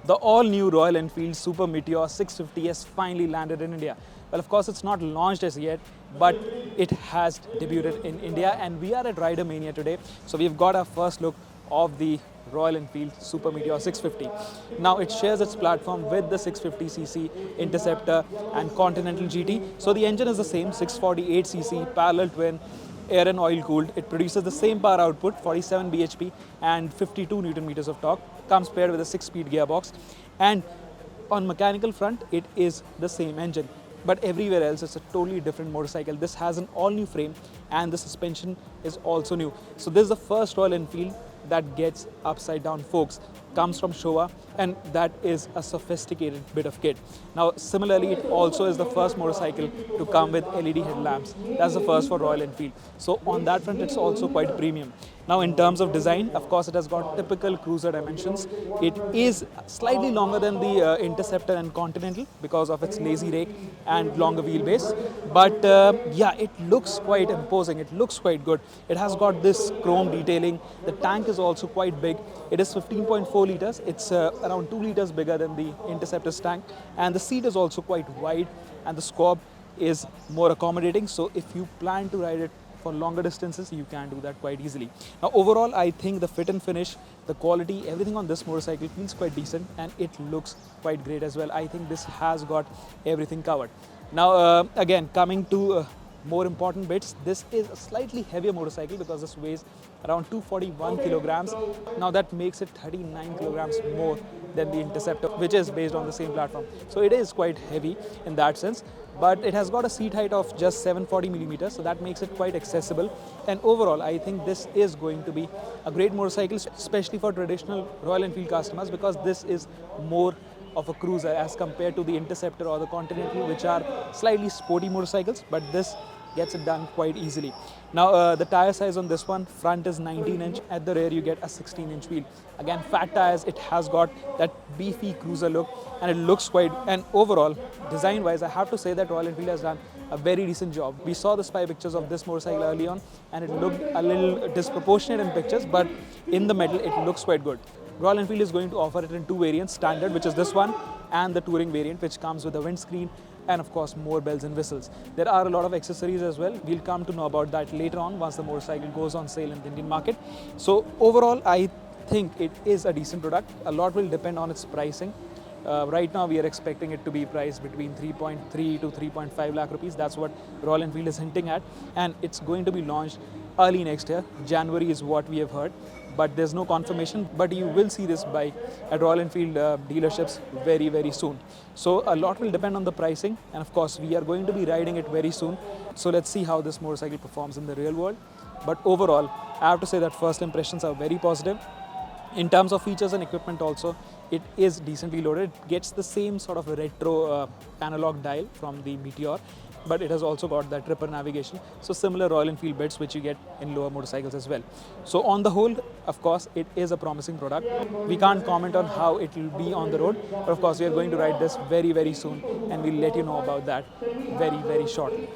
The all-new Royal Enfield Super Meteor 650 has finally landed in India. Well, of course, it's not launched as yet, but it has debuted in India, and we are at Rider Mania today. So we've got our first look of the Royal Enfield Super Meteor 650. Now it shares its platform with the 650cc Interceptor and Continental GT. So the engine is the same, 648cc parallel twin, air and oil cooled. It produces the same power output, 47 bhp and 52 Newton meters of torque. Comes paired with a 6-speed gearbox, and on mechanical front it is the same engine, but everywhere else it's a totally different motorcycle. This has an all new frame and the suspension is also new. So this is the first Royal Enfield that gets upside down forks. Comes from Showa, and that is a sophisticated bit of kit. Now similarly, it also is the first motorcycle to come with LED headlamps. That's the first for Royal Enfield. So on that front it's also quite premium. Now in terms of design, of course it has got typical cruiser dimensions. It is slightly longer than the Interceptor and Continental because of its lazy rake and longer wheelbase. But yeah, it looks quite imposing. It looks quite good. It has got this chrome detailing. The tank is also quite big. It is 15.4 liters. It's around 2 liters bigger than the Interceptor's tank. And the seat is also quite wide, and the squab is more accommodating. So if you plan to ride it for longer distances, you can do that quite easily. Now overall, I think the fit and finish, the quality, everything on this motorcycle feels quite decent, and it looks quite great as well. I think this has got everything covered. Now again, coming to more important bits, this is a slightly heavier motorcycle because this weighs around 241 kilograms. Now that makes it 39 kilograms more than the Interceptor, which is based on the same platform. So it is quite heavy in that sense, but it has got a seat height of just 740 millimeters, so that makes it quite accessible. And overall, I think this is going to be a great motorcycle, especially for traditional Royal Enfield customers, because this is more of a cruiser as compared to the Interceptor or the Continental, which are slightly sporty motorcycles, but this gets it done quite easily. Now the tire size on this one, front is 19-inch, at the rear you get a 16-inch wheel. Again, fat tires, it has got that beefy cruiser look, and it looks quite, and overall, design wise, I have to say that Royal Enfield has done a very decent job. We saw the spy pictures of this motorcycle early on, and it looked a little disproportionate in pictures, but in the metal it looks quite good. Royal Enfield is going to offer it in two variants, standard, which is this one, and the touring variant, which comes with a windscreen and of course more bells and whistles. There are a lot of accessories as well. We'll come to know about that later on once the motorcycle goes on sale in the Indian market. So overall, I think it is a decent product. A lot will depend on its pricing. Right now we are expecting it to be priced between 3.3 to 3.5 lakh rupees. That's what Royal Enfield is hinting at, and it's going to be launched early next year. January is what we have heard, but there's no confirmation. But you will see this bike at Royal Enfield dealerships very, very soon. So a lot will depend on the pricing, and of course we are going to be riding it very soon. So let's see how this motorcycle performs in the real world. But overall, I have to say that first impressions are very positive. In terms of features and equipment also, it is decently loaded. It gets the same sort of retro analog dial from the Meteor, but it has also got that tripper navigation. So similar Royal Enfield bits which you get in lower motorcycles as well. So on the whole, of course, it is a promising product. We can't comment on how it will be on the road, but of course we are going to ride this very, very soon, and we'll let you know about that very, very shortly.